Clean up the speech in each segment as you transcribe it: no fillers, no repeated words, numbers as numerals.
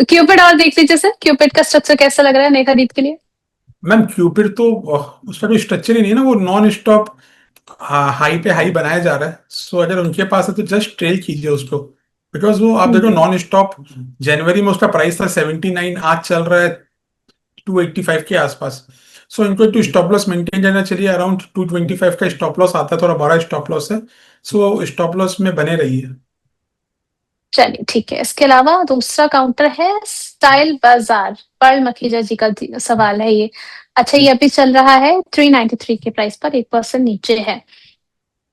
Cupid और देख लीजिए सर, क्यूपिड का स्ट्रक्चर कैसा लग रहा है नई खरीद के लिए? मैम क्यूपिड तो उसका कोई स्ट्रक्चर ही नहीं है ना, वो नॉन स्टॉप हाई पे हाई बनाया जा रहा है। सो अगर उनके पास है तो जस्ट ट्रेल कीजिए उसको। बिकॉज वो आप देखो हम्म। नॉन स्टॉप, जनवरी में उसका प्राइस था 79, आज चल रहा है 285 के आसपास। सो इनको एक तो स्टॉप लॉस मेंटेन करना चाहिए, अराउंड 225 का स्टॉप लॉस आता है, थोड़ा बड़ा स्टॉप लॉस है। सो स्टॉप लॉस में बने रहिए। चलिए ठीक है, इसके अलावा दूसरा काउंटर है स्टाइल बाजार। पर्ल मखीजा जी का सवाल है ये। अच्छा, ये अभी चल रहा है 393 के प्राइस पर, 1% नीचे है।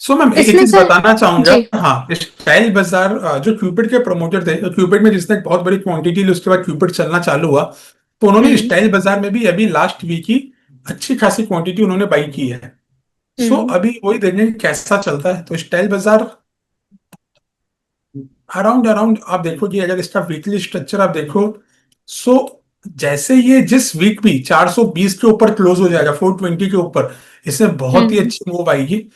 सो मैम एक इसमें चीज सर। बताना चाहूंगा। जी। हाँ, स्टाइल बाजार जो क्यूपिड के प्रमोटर थे, तो क्यूपिड में जिसने बहुत बड़ी क्वांटिटी ली उसके बाद क्यूपिड चलना चालू हुआ, तो उन्होंने हम्म। स्टाइल बाजार में भी अभी लास्ट वीक ही अच्छी खासी क्वांटिटी उन्होंने बाई की है। सो हम्म। अभी वही देखेंगे कैसा चलता है। तो स्टाइल बाजार अराउंड अराउंड आप देखो कि अगर इसका वीकली स्ट्रक्चर आप देखो, सो जैसे ये जिस वीक भी 420 के ऊपर क्लोज हो जाएगा, 420 के ऊपर, इसमें बहुत ही हम्म। अच्छी मूव आएगी।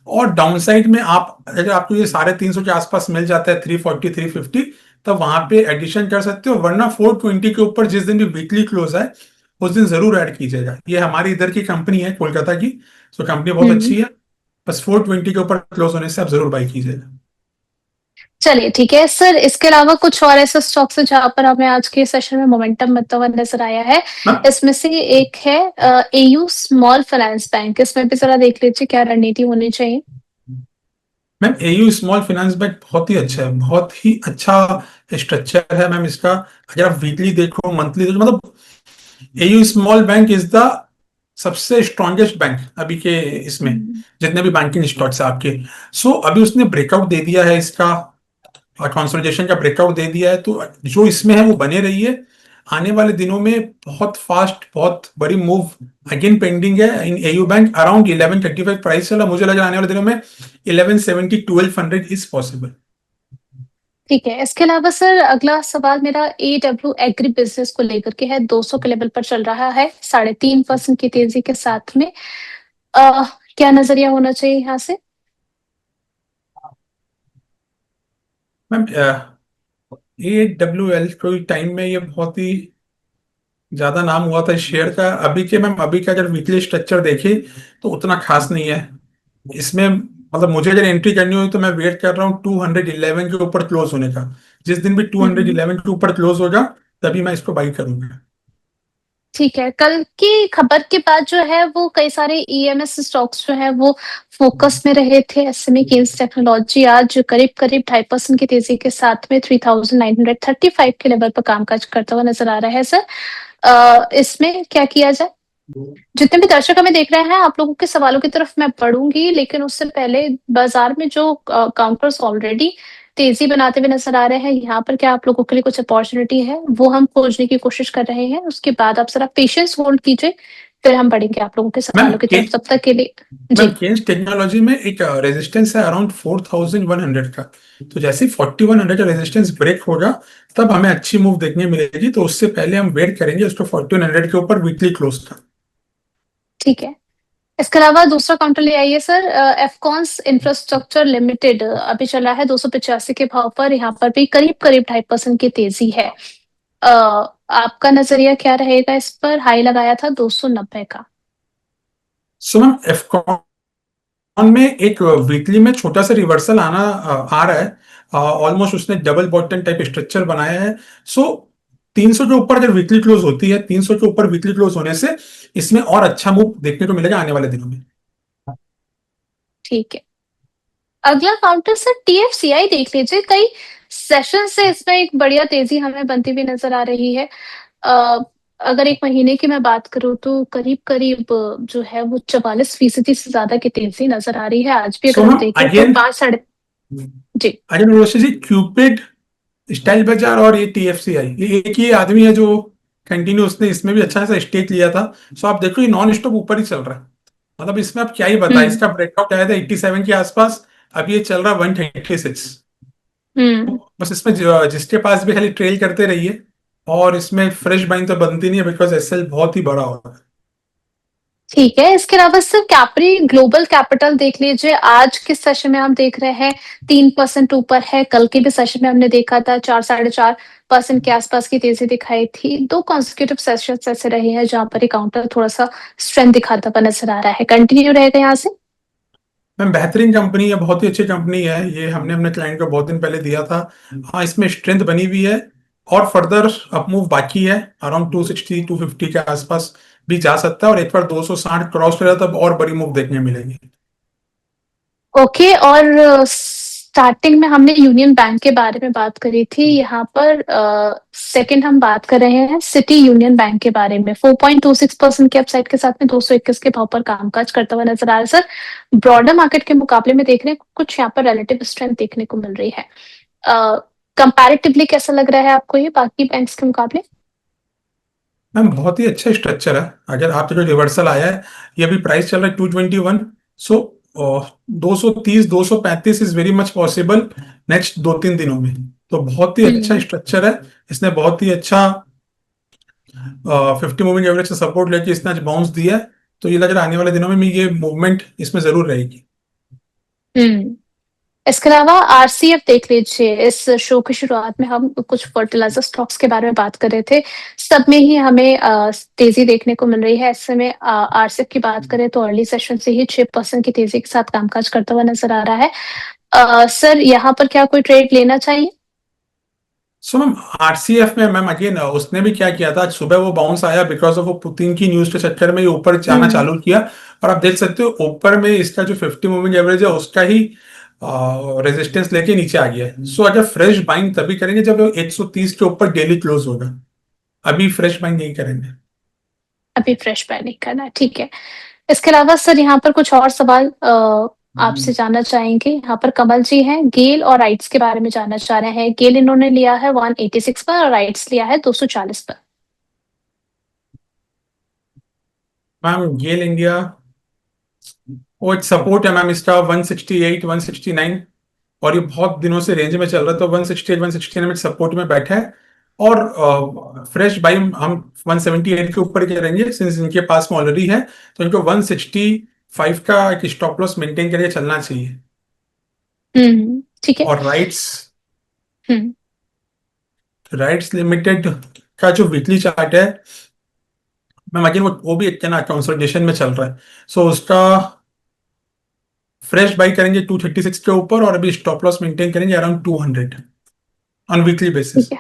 और डाउन साइड में आप अगर आपको ये 350 के आसपास मिल जाता है, 340 350, तब वहां पे एडिशन कर सकते हो। वरना 420 के ऊपर जिस दिन भी वीकली क्लोज है, उस दिन जरूर ऐड कीजिएगा। ये हमारी इधर की कंपनी है, कोलकाता की। सो कंपनी बहुत हम्म। अच्छी है। बस 420 के ऊपर क्लोज होने से आप जरूर बाई कीजिएगा। चलिए ठीक है सर, इसके अलावा कुछ और ऐसे स्टॉक्स हैं जहां पर हमें आज के सेशन में मोमेंटम बनता हुआ नजर आया है। मैम इसमें से एक है एयू स्मॉल फाइनेंस बैंक। इसमें भी जरा देख लीजिए क्या रणनीति होनी चाहिए। Ma'am AU small finance bank बहुत ही अच्छा है, बहुत ही अच्छा स्ट्रक्चर है मैम इसका। अगर आप वीकली देखो, मंथली देखो, मतलब AU small bank is the सबसे स्ट्रॉन्गेस्ट बैंक अभी के इसमें, हम्म। जितने भी बैंकिंग स्टॉक्स है आपके। सो अभी उसने ब्रेकआउट दे दिया है इसका, और कंसोलिडेशन का ब्रेकआउट दे दिया है। तो जो इसमें है वो बने रही है। आने वाले दिनों में बहुत फास्ट, बहुत बड़ी मूव अगेन पेंडिंग है इन एयू बैंक। अराउंड 1135 प्राइस चला, मुझे लगा आने वाले दिनों में 1170 1200 इज पॉसिबल। ठीक है, इसके अलावा सर अगला सवाल मेरा AW एग्री बिजनेस को लेकर के है। 200 के लेवल पर चल रहा है 3.5% की तेजी के साथ में। अ, क्या नजरिया होना चाहिए यहाँ से? मैम AWL कोई टाइम में ये बहुत ही ज्यादा नाम हुआ था इस शेयर का। अभी के मैम अभी का अगर वीकली स्ट्रक्चर देखे तो उतना खास नहीं है इसमें। मतलब मुझे अगर एंट्री करनी हुई तो मैं वेट कर रहा हूँ 211 के ऊपर क्लोज होने का। जिस दिन भी हम्म। 211 के ऊपर क्लोज होगा, तभी मैं इसको बाई करूंगा। ठीक है, कल की खबर के बाद जो है वो कई सारे EMS स्टॉक्स जो है वो फोकस में रहे थे। SME केम्स टेक्नोलॉजी आज करीब करीब 2.5% की तेजी के साथ में 3935 के लेवल पर कामकाज करता हुआ नजर आ रहा है सर। इसमें क्या किया जाए? जितने भी दर्शक हमें देख रहे हैं, आप लोगों के सवालों की तरफ मैं बढ़ूंगी, लेकिन उससे पहले बाजार में जो काउंटर्स ऑलरेडी तेजी बनाते हुए नजर आ रहे हैं, यहाँ पर क्या आप लोगों के लिए कुछ अपॉर्चुनिटी है वो हम खोजने की कोशिश कर रहे हैं। उसके बाद आप जरा पेशेंस होल्ड कीजिए, फिर हम बढ़ेंगे आप लोगों के मैम सवालों की के तरफ। तब तक के लिए मैम जी। केन्स टेक्नोलॉजी में एक रेजिस्टेंस है अराउंड 4100 का। तो जैसे ही 4100 का रेजिस्टेंस ब्रेक होगा, तब हमें अच्छी मूव देखने मिलेगी। तो उससे पहले हम वेट करेंगे उसको 4100 के ऊपर वीकली क्लोज का। ठीक है, इसके अलावा दूसरा काउंटर ले आइए सर। एफकॉन्स इंफ्रास्ट्रक्चर लिमिटेड अभी चला है 285 के भाव पर। यहाँ पर भी करीब करीब 2.5% की तेजी है। आपका नजरिया क्या रहेगा इस पर? हाई लगाया था 290 का। सो मैम में एक वीकली में छोटा सा रिवर्सल आ रहा है। ऑलमोस्ट उसने डबल बॉटम टाइप स्ट्रक्चर बनाया है। सो 300 के ऊपर अगर वीकली क्लोज होती है, 300 के ऊपर वीकली क्लोज होने से इसमें और अच्छा मूव देखने को मिलेगा आने वाले दिनों में। ठीक है, अगला काउंटर सर TFCI देख लीजिए। कई सेशन से इसमें एक बढ़िया तेजी हमें बनती हुई नजर आ रही है। अ, अगर एक महीने की मैं बात करूं तो करीब करीब जो है वो 44% से ज्यादा की तेजी नजर आ रही है। आज भी सो अगर हम मैम देखें तो अगेन पांच साढ़े। जी। अगेन जी, क्यूपिड, स्टाइल बाजार और ये TFCI, ये एक ही आदमी है जो कंटिन्यू, उसने इसमें भी अच्छा सा स्टेक लिया था। सो आप देखो ये नॉन स्टॉप ऊपर ही चल रहा है। मतलब इसमें आप क्या ही बताएं, हम्म। इसका ब्रेकआउट आया था 87 के आसपास, अभी ये चल रहा है 136। हम्म। बस इसमें जिसके पास भी खाली ट्रेल करते रहिए। और इसमें फ्रेश बाइंग तो बनती नहीं है, बिकॉज SL बहुत ही बड़ा होगा। ठीक है, इसके अलावा सर कैपरी ग्लोबल कैपिटल देख लीजिए, आज के सेशन में हम देख रहे हैं 3% ऊपर है, कल के भी सेशन में हमने देखा था 4 साढ़े 4% के आसपास की तेजी दिखाई थी। 2 कॉन्सेक्यूटिव सेशंस ऐसे रहे हैं जहां पर ये काउंटर थोड़ा-सा स्ट्रेंथ दिखाता हुआ नजर आ रहा है। कंटिन्यू रहेगा यहाँ से? मैम बेहतरीन कंपनी है, बहुत ही अच्छी कंपनी है, ये हमने अपने क्लाइंट को बहुत दिन पहले दिया था। हाँ, इसमें स्ट्रेंथ बनी हुई है और फर्दर अपमूव बाकी है, अराउंड 260 250 के आसपास भी जा सकता है, और एक बार 260 क्रॉस करेगा तब और बड़ी मूव देखने मिलेगी। ओके, और स्टार्टिंग में हमने यूनियन बैंक के बारे में बात करी थी, यहाँ पर सेकंड हम बात कर रहे हैं सिटी यूनियन बैंक के बारे में। 4.26% के अपसाइड के साथ में 221 के भाव पर कामकाज करता हुआ नजर आ रहा है सर। ब्रॉडर मार्केट के मुकाबले में देख रहे हैं कुछ यहाँ पर रिलेटिव स्ट्रेंथ देखने को मिल रही है। कंपैरेटिवली कैसा लग रहा है आपको ये बाकी बैंक्स के मुकाबले? मैम बहुत ही अच्छा स्ट्रक्चर है, अगर आपका जो रिवर्सल आया है, ये अभी प्राइस चल रहा है 221, सो 230 235 is very much possible next 2-3 दिनों में। तो बहुत ही अच्छा हम्म स्ट्रक्चर है, इसने बहुत ही अच्छा 50 मूविंग एवरेज से सपोर्ट लेके इसने आज बाउंस दिया है, तो ये लग रहा है आने वाले दिनों में ये मूवमेंट इसमें जरूर रहेगी। हम्म इसके अलावा आरसीएफ देख लीजिए, इस शो की शुरुआत में हम कुछ फर्टिलाइजर स्टॉक्स के बारे में बात कर रहे थे, सब में ही हमें तेजी देखने को मिल रही है। ऐसे में आरसीएफ की बात करें तो अर्ली सेशन से ही 6% की तेजी के साथ कामकाज करता हुआ नजर आ रहा है। सर यहाँ पर क्या कोई ट्रेड लेना चाहिए? सो मैम आरसीएफ में मैम अगेन उसने भी क्या किया था, आज सुबह वो बाउंस आया बिकॉज ऑफ वो पुतिन की न्यूज के चक्कर में ये ऊपर जाना हम्म चालू किया, और आप देख सकते हो ऊपर में इसका जो 50 मूविंग एवरेज है उसका ही रेजिस्टेंस लेके नीचे आ गया है। सो अगर फ्रेश बाइंग तभी करेंगे जब वो 130 के ऊपर डेली क्लोज होगा, अभी फ्रेश बाइंग नहीं करेंगे। अभी फ्रेश बाय नहीं करना है, ठीक है। इसके अलावा सर यहाँ पर कुछ और सवाल आपसे जानना चाहेंगे। यहाँ पर कमल जी हैं, गेल और राइट्स के बारे में जानना चाह रहे हैं। गेल इन्होंने लिया है 186 पर और राइट्स लिया है 240 पर। मैम गेल इंडिया, वो एक सपोर्ट है मैम इसका 168 169, और ये बहुत दिनों से रेंज में चल रहा है, तो 168 169 में सपोर्ट में बैठा है, और फ्रेश बाई हम 178 के ऊपर करेंगे सिंस इनके पास में ऑलरेडी है, तो इनको 165 का एक स्टॉप लॉस मेंटेन करके चलना चाहिए। ठीक है। और राइट्स हम्म राइट्स लिमिटेड का जो वीकली चार्ट है मैम, अगेन वो भी एक ना कंसोलिडेशन में चल रहा है, सो उसका फ्रेश बाई करेंगे 236 के ऊपर, और अभी स्टॉप लॉस मेंटेन करेंगे अराउंड 200 ऑन वीकली ठीक बेसिस। है।